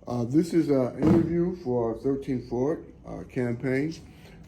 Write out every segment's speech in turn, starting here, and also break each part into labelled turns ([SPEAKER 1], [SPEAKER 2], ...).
[SPEAKER 1] This is an interview for our 13 Forward campaign,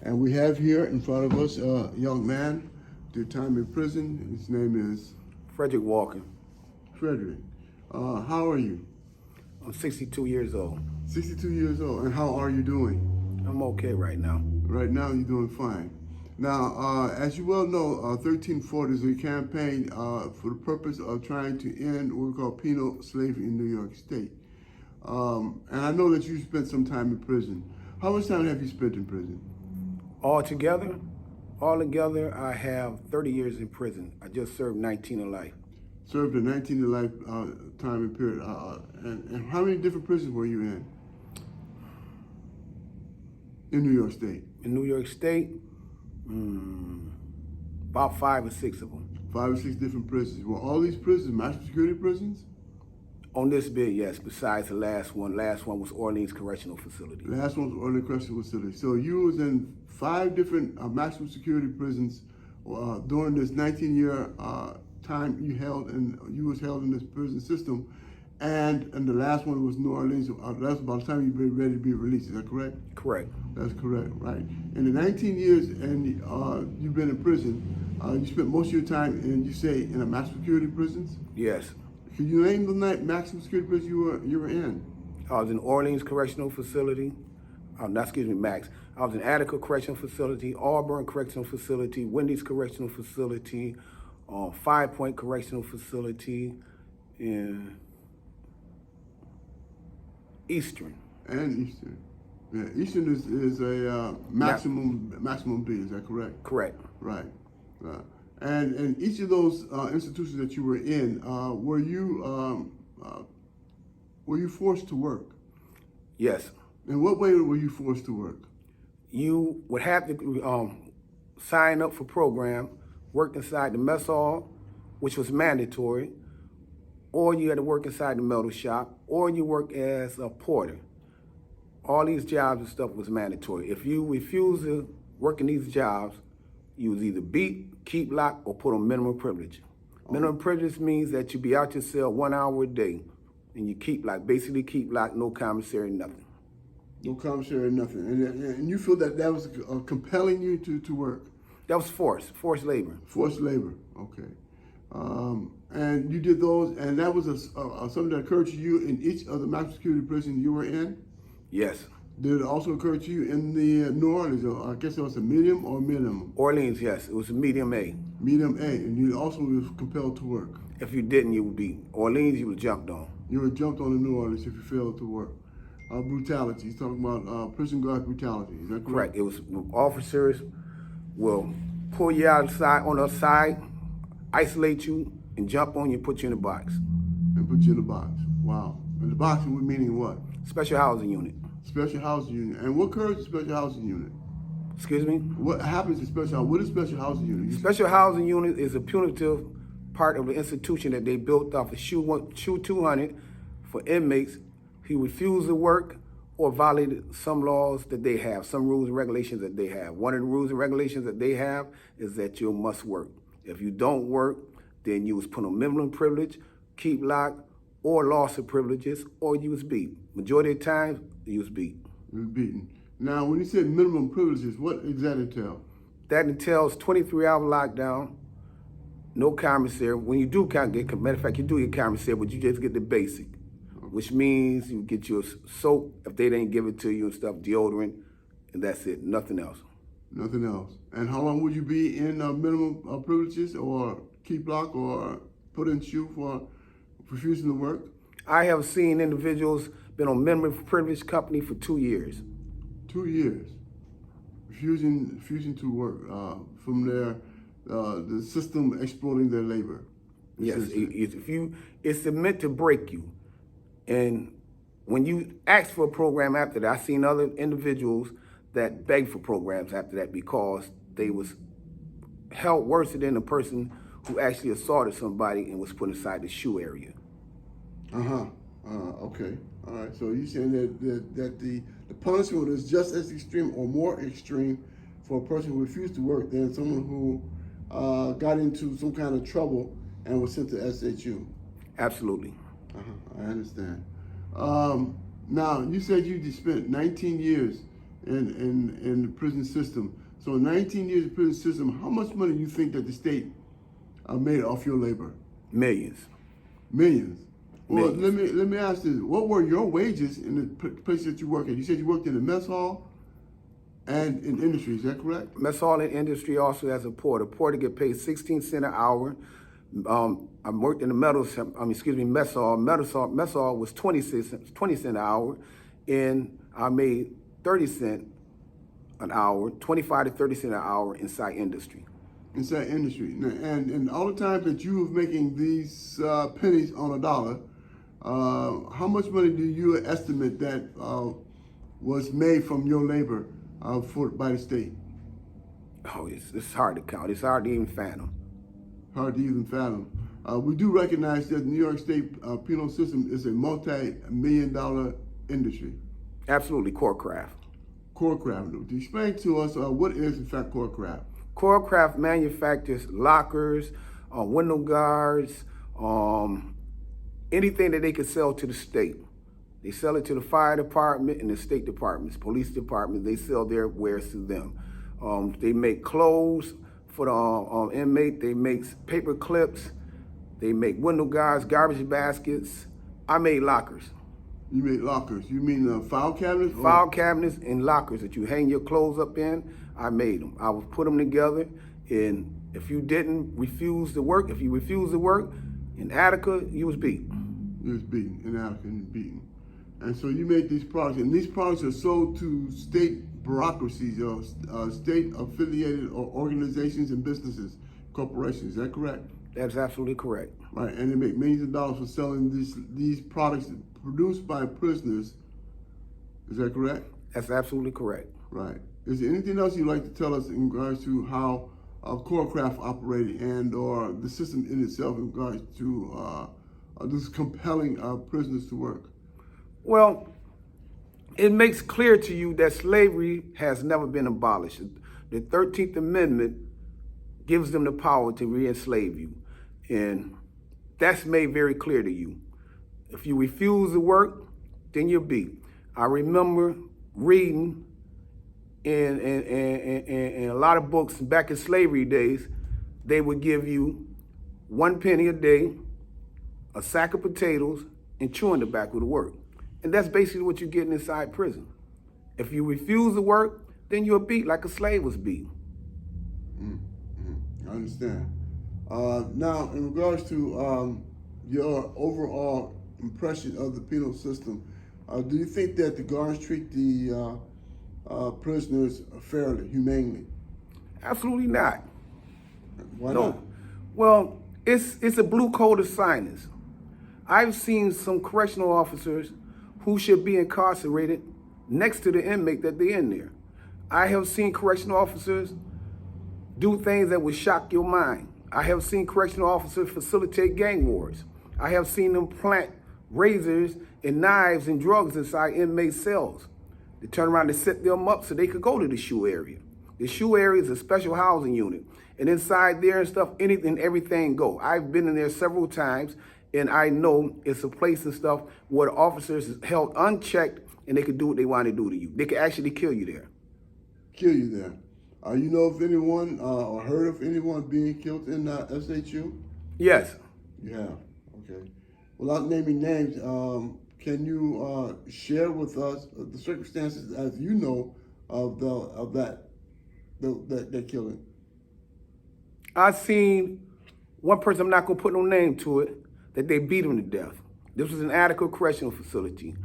[SPEAKER 1] and we have here in front of us a young man, did time in prison. His name is
[SPEAKER 2] Frederick Walker.
[SPEAKER 1] Frederick. How are you?
[SPEAKER 2] I'm 62 years old.
[SPEAKER 1] 62 years old, and how are you doing?
[SPEAKER 2] I'm okay right now.
[SPEAKER 1] Right now, you're doing fine. Now, as you well know, 13 Forward is a campaign for the purpose of trying to end what we call penal slavery in New York State. And I know that you spent some time in prison. How much time have you spent in prison?
[SPEAKER 2] Altogether, I have 30 years in prison. I just served 19 of life.
[SPEAKER 1] Served a 19 to life time period. And how many different prisons were you in? In New York State?
[SPEAKER 2] In New York State, about 5 or 6 of them.
[SPEAKER 1] 5 or 6 different prisons. Were all these prisons maximum security prisons?
[SPEAKER 2] On this bid, yes, besides the last one. Last one was Orleans Correctional Facility.
[SPEAKER 1] Last one was Orleans Correctional Facility. So you was in 5 different maximum security prisons during this 19-year time you was held in this prison system, and the last one was New Orleans. That's about the time you were ready to be released. Is that correct?
[SPEAKER 2] Correct.
[SPEAKER 1] That's correct, right. In the 19 years and you've been in prison, you spent most of your time in a maximum security prisons?
[SPEAKER 2] Yes.
[SPEAKER 1] Can you name the maximum security prison you were in?
[SPEAKER 2] I was in Orleans Correctional Facility. Max. I was in Attica Correctional Facility, Auburn Correctional Facility, Wendy's Correctional Facility, 5 Point Correctional Facility, and Eastern.
[SPEAKER 1] And Eastern. Yeah, Eastern is a maximum B, is that correct?
[SPEAKER 2] Correct.
[SPEAKER 1] Right. And in each of those institutions that you were in, were you forced to work?
[SPEAKER 2] Yes.
[SPEAKER 1] In what way were you forced to work?
[SPEAKER 2] You would have to sign up for program, work inside the mess hall, which was mandatory, or you had to work inside the metal shop, or you work as a porter. All these jobs and stuff was mandatory. If you refused to work in these jobs, you was either beat, keep locked, or put on minimum privilege. Minimum privilege means that you be out your cell 1 hour a day, and you basically keep locked, no commissary, nothing.
[SPEAKER 1] No commissary, nothing. And you feel that was compelling you to work?
[SPEAKER 2] That was forced labor.
[SPEAKER 1] Forced labor, okay. And you did those, and that was something that occurred to you in each of the maximum security prisons you were in?
[SPEAKER 2] Yes.
[SPEAKER 1] Did it also occur to you in the New Orleans? I guess it was a medium or minimum?
[SPEAKER 2] Orleans, yes. It was a medium A.
[SPEAKER 1] Medium A, and you also was compelled to work?
[SPEAKER 2] If you didn't, you would be. Orleans, you were jumped on.
[SPEAKER 1] You were jumped on in New Orleans if you failed to work. Brutality. He's talking about prison guard brutality. Is that correct?
[SPEAKER 2] Correct. It was officers will pull you outside on the side, isolate you, and jump on you, put you in a box.
[SPEAKER 1] And put you in a box. Wow. And the box would meaning what?
[SPEAKER 2] Special housing unit.
[SPEAKER 1] Special housing unit. And what occurs in special housing unit?
[SPEAKER 2] Excuse me?
[SPEAKER 1] What happens in special? What is special housing unit?
[SPEAKER 2] Special housing unit is a punitive part of the institution that they built off of SHU 200 for inmates who refused to work or violated some laws that they have, some rules and regulations that they have. One of the rules and regulations that they have is that you must work. If you don't work, then you was put on minimum privilege, keep locked, or loss of privileges, or you was beat. Majority of the time, you was beat.
[SPEAKER 1] You was beaten. Now, when you said minimum privileges, what does that entail?
[SPEAKER 2] That entails 23-hour lockdown, no commissary. When you do matter of fact, you do get commissary, but you just get the basic, which means you get your soap if they didn't give it to you and stuff, deodorant, and that's it, nothing else.
[SPEAKER 1] Nothing else. And how long would you be in minimum privileges or keep lock or put in SHU for refusing to work?
[SPEAKER 2] I have seen individuals been on minimum privilege company for 2 years.
[SPEAKER 1] 2 years. Refusing to work from the system exploiting their labor.
[SPEAKER 2] Yes, it's meant to break you. And when you ask for a program after that, I've seen other individuals that beg for programs after that because they was held worse than the person who actually assaulted somebody and was put inside the SHU area.
[SPEAKER 1] Okay. All right. So you're saying that the punishment is just as extreme or more extreme for a person who refused to work than someone who got into some kind of trouble and was sent to SHU.
[SPEAKER 2] Absolutely.
[SPEAKER 1] I understand. Now, you said you just spent 19 years in the prison system. So 19 years in the prison system, how much money do you think that the state made off your labor?
[SPEAKER 2] Millions.
[SPEAKER 1] Millions. Well,
[SPEAKER 2] Millions.
[SPEAKER 1] let me ask this: what were your wages in the place that you work at? You said you worked in the mess hall and in industry. Is that correct?
[SPEAKER 2] Mess hall and industry also has a porter. Porter get paid 16 cents an hour. I worked in the mess hall. Mess hall was 20 cents an hour, and I made 30 cents an hour, 25 to 30 cents an hour inside industry.
[SPEAKER 1] Inside industry, and all the time that you were making these pennies on a dollar, how much money do you estimate that was made from your labor by the state?
[SPEAKER 2] Oh, it's hard to count. It's hard to even fathom.
[SPEAKER 1] Hard to even fathom. We do recognize that the New York State penal system is a multi-million-dollar industry.
[SPEAKER 2] Absolutely, Corecraft.
[SPEAKER 1] Corecraft. Explain to us what is in fact Corecraft.
[SPEAKER 2] Corecraft manufactures lockers, window guards, anything that they could sell to the state. They sell it to the fire department and the state departments, police departments. They sell their wares to them. They make clothes for the inmate. They make paper clips. They make window guards, garbage baskets. I made lockers.
[SPEAKER 1] You made lockers. You mean file cabinets?
[SPEAKER 2] File cabinets and lockers that you hang your clothes up in. I made them. I would put them together, and if you didn't refuse to work, if you refused to work in Attica, you was beat.
[SPEAKER 1] You was beaten in Attica and beaten. And so you made these products, and these products are sold to state bureaucracies or state affiliated or organizations and businesses, corporations. Is that correct?
[SPEAKER 2] That's absolutely correct.
[SPEAKER 1] Right, and they make millions of dollars for selling these products produced by prisoners. Is that correct?
[SPEAKER 2] That's absolutely correct.
[SPEAKER 1] Right. Is there anything else you'd like to tell us in regards to how Corecraft operated and or the system in itself in regards to this compelling prisoners to work?
[SPEAKER 2] Well, it makes clear to you that slavery has never been abolished. The 13th Amendment gives them the power to re-enslave you. And that's made very clear to you. If you refuse to work, then you're beat. I remember reading in a lot of books back in slavery days, they would give you 1 penny a day, a sack of potatoes, and chewing tobacco to work. And that's basically what you're getting inside prison. If you refuse to work, then you're beat like a slave was beat.
[SPEAKER 1] I understand. Now, in regards to your overall impression of the penal system, do you think that the guards treat the prisoners fairly, humanely?
[SPEAKER 2] Absolutely not.
[SPEAKER 1] Why not?
[SPEAKER 2] Well, it's a blue code of silence. I've seen some correctional officers who should be incarcerated next to the inmate that they're in there. I have seen correctional officers do things that would shock your mind. I have seen correctional officers facilitate gang wars. I have seen them plant razors and knives and drugs inside inmate cells. They turn around and set them up so they could go to the shoe area. The shoe area is a special housing unit. And inside there and stuff, anything, everything go. I've been in there several times, and I know it's a place and stuff where the officers is held unchecked and they could do what they want to do to you. They could actually kill you there.
[SPEAKER 1] Kill you there. You know of anyone or heard of anyone being killed in SHU?
[SPEAKER 2] Yes.
[SPEAKER 1] You have. Okay. Without naming names, can you share with us the circumstances as you know of that killing?
[SPEAKER 2] I seen one person, I'm not gonna put no name to it, that they beat him to death. This was an Attica Correctional Facility.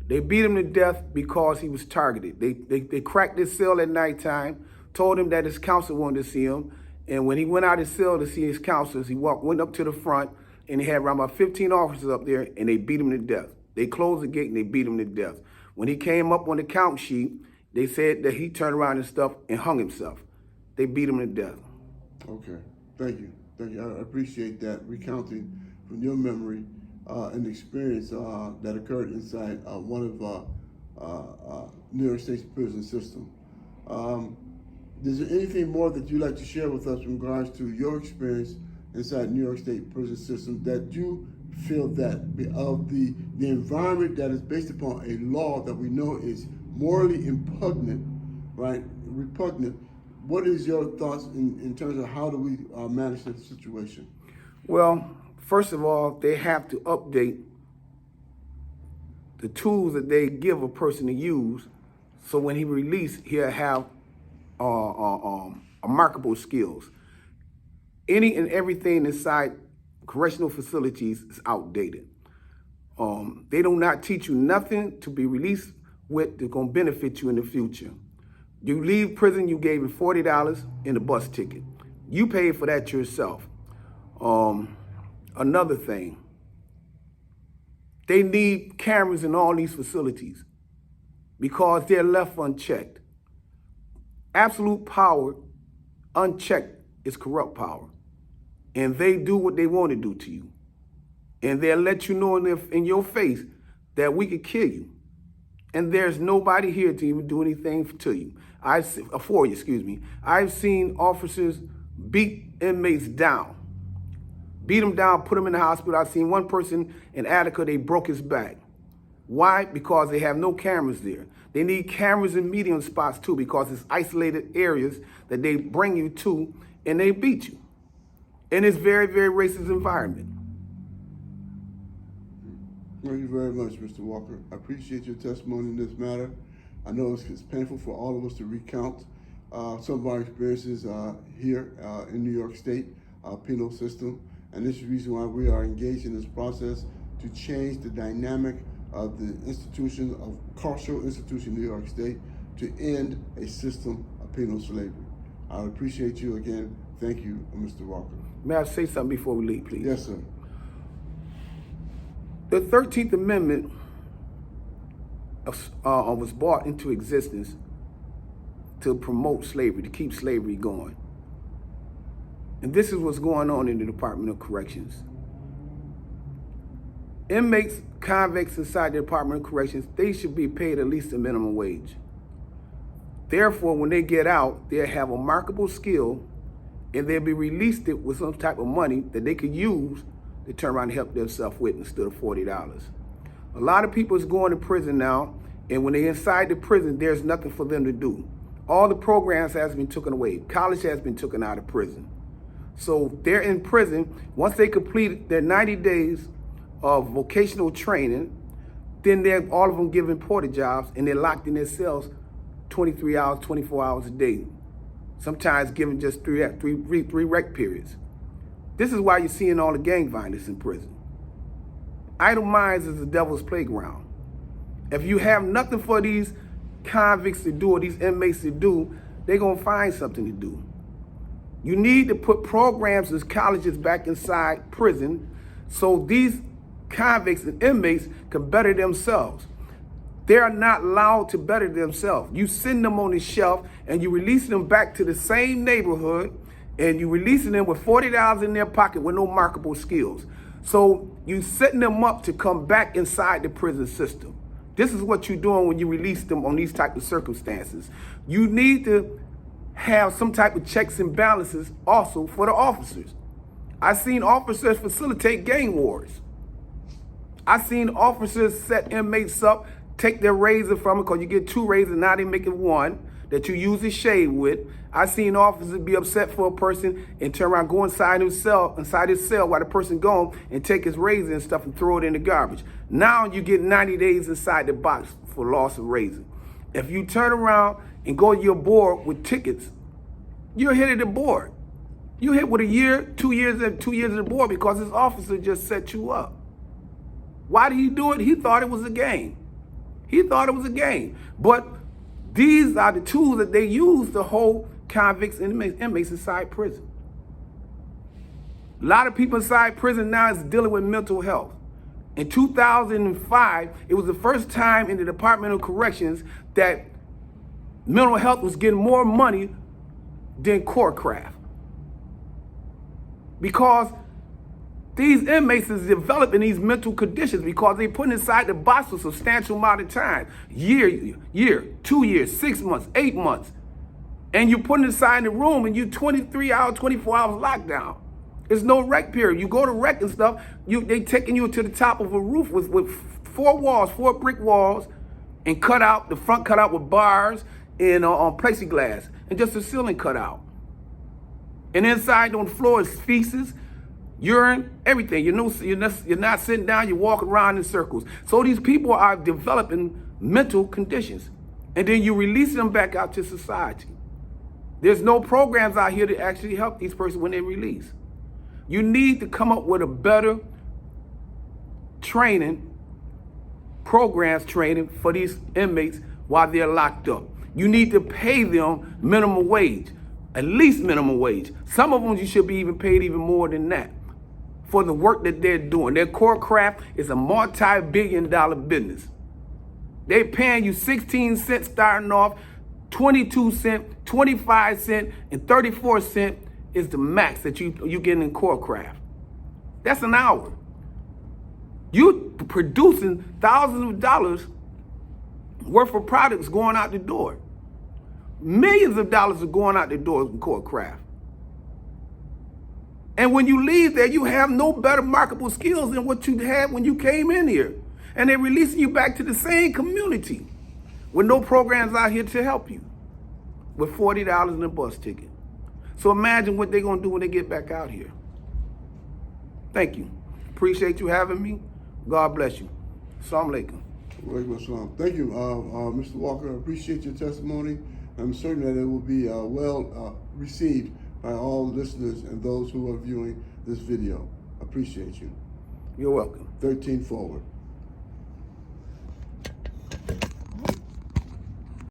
[SPEAKER 2] They beat him to death because he was targeted. They cracked his cell at nighttime, told him that his counselor wanted to see him, and when he went out his cell to see his counselors, he went up to the front, and he had around about 15 officers up there, and they beat him to death. They closed the gate and they beat him to death. When he came up on the count sheet, they said that he turned around and stuff and hung himself. They beat him to death.
[SPEAKER 1] Okay, thank you. Thank you. I appreciate that recounting from your memory an experience that occurred inside one of New York State's prison system. Is there anything more that you'd like to share with us in regards to your experience inside New York State prison system that you feel that of the environment that is based upon a law that we know is morally repugnant, right? Repugnant. What is your thoughts in terms of how do we manage that situation?
[SPEAKER 2] Well, first of all, they have to update the tools that they give a person to use, so when he released, he'll have remarkable skills. Any and everything inside correctional facilities is outdated. They do not teach you nothing to be released with that's gonna benefit you in the future. You leave prison, you gave him $40 in the bus ticket. You paid for that yourself. Another thing, they need cameras in all these facilities because they're left unchecked. Absolute power, unchecked, is corrupt power. And they do what they want to do to you. And they'll let you know in your face that we could kill you. And there's nobody here to even do anything for you. I've seen officers beat inmates down. Beat them down, put them in the hospital. I've seen one person in Attica, they broke his back. Why? Because they have no cameras there. They need cameras in medium spots too, because it's isolated areas that they bring you to and they beat you. And it's very, very racist environment.
[SPEAKER 1] Thank you very much, Mr. Walker. I appreciate your testimony in this matter. I know it's painful for all of us to recount some of our experiences here in New York State penal system. And this is the reason why we are engaged in this process to change the dynamic of the institution of carceral institution in New York State to end a system of penal slavery. I appreciate you again. Thank you, Mr. Walker.
[SPEAKER 2] May I say something before we leave, please?
[SPEAKER 1] Yes, sir.
[SPEAKER 2] The 13th Amendment was brought into existence to promote slavery, to keep slavery going. And this is what's going on in the Department of Corrections. Inmates, convicts inside the Department of Corrections, they should be paid at least a minimum wage. Therefore, when they get out, they'll have a remarkable skill and they'll be released with some type of money that they could use to turn around and help themselves with instead of $40. A lot of people is going to prison now, and when they're inside the prison, there's nothing for them to do. All the programs has been taken away. College has been taken out of prison. So they're in prison. Once they complete their 90 days of vocational training, then they're all of them given porter jobs, and they're locked in their cells 23 hours, 24 hours a day. Sometimes given just three rec periods. This is why you're seeing all the gang violence in prison. Idle minds is the devil's playground. If you have nothing for these convicts to do or these inmates to do, they're gonna find something to do. You need to put programs in colleges back inside prison so these convicts and inmates can better themselves. They are not allowed to better themselves. You send them on the shelf and you release them back to the same neighborhood and you releasing them with $40 in their pocket with no marketable skills. So you setting them up to come back inside the prison system. This is what you're doing when you release them on these type of circumstances. You need to have some type of checks and balances also for the officers. I've seen officers facilitate gang wars. I've seen officers set inmates up, take their razor from them, because you get 2 razors, now they make it 1 that you use to shave with. I've seen officers be upset for a person and turn around, go inside his cell while the person gone and take his razor and stuff and throw it in the garbage. Now you get 90 days inside the box for loss of razor. If you turn around and go to your board with tickets, you're hit at the board. You hit with a year, 2 years, and 2 years at the board because this officer just set you up. Why did he do it? He thought it was a game. He thought it was a game. But these are the tools that they use to hold convicts and inmates inside prison. A lot of people inside prison now is dealing with mental health. In 2005, it was the first time in the Department of Corrections that mental health was getting more money than Corecraft. Because these inmates is developing these mental conditions because they put inside the box for a substantial amount of time. Year, 2 years, 6 months, 8 months. And you put it inside the room and you 23 hours, 24 hours lockdown. There's no rec period. You go to rec and stuff, they taking you to the top of a roof with 4 walls, 4 brick walls, and the front cut out with bars and on plexiglass, and just the ceiling cut out. And inside on the floor is feces, urine, everything. You're not sitting down, you're walking around in circles. So these people are developing mental conditions. And then you release them back out to society. There's no programs out here to actually help these persons when they release. You need to come up with a better training for these inmates while they're locked up. You need to pay them minimum wage, at least minimum wage. Some of them you should be even paid even more than that for the work that they're doing. Their core craft is a multi-billion-dollar business. They're paying you 16 cents starting off, 22 cents, 25 cents, and 34 cents is the max that you get in core craft. That's an hour. You producing thousands of dollars worth of products going out the door. Millions of dollars are going out the door in core craft. And when you leave there, you have no better marketable skills than what you had when you came in here. And they're releasing you back to the same community with no programs out here to help you with $40 in a bus ticket. So imagine what they're going to do when they get back out here. Thank you. Appreciate you having me. God bless you. Assalamu alaikum.
[SPEAKER 1] Walaikum assalam. Thank you, Mr. Walker. I appreciate your testimony. I'm certain that it will be well received by all listeners and those who are viewing this video. Appreciate you.
[SPEAKER 2] You're welcome.
[SPEAKER 1] 13 forward.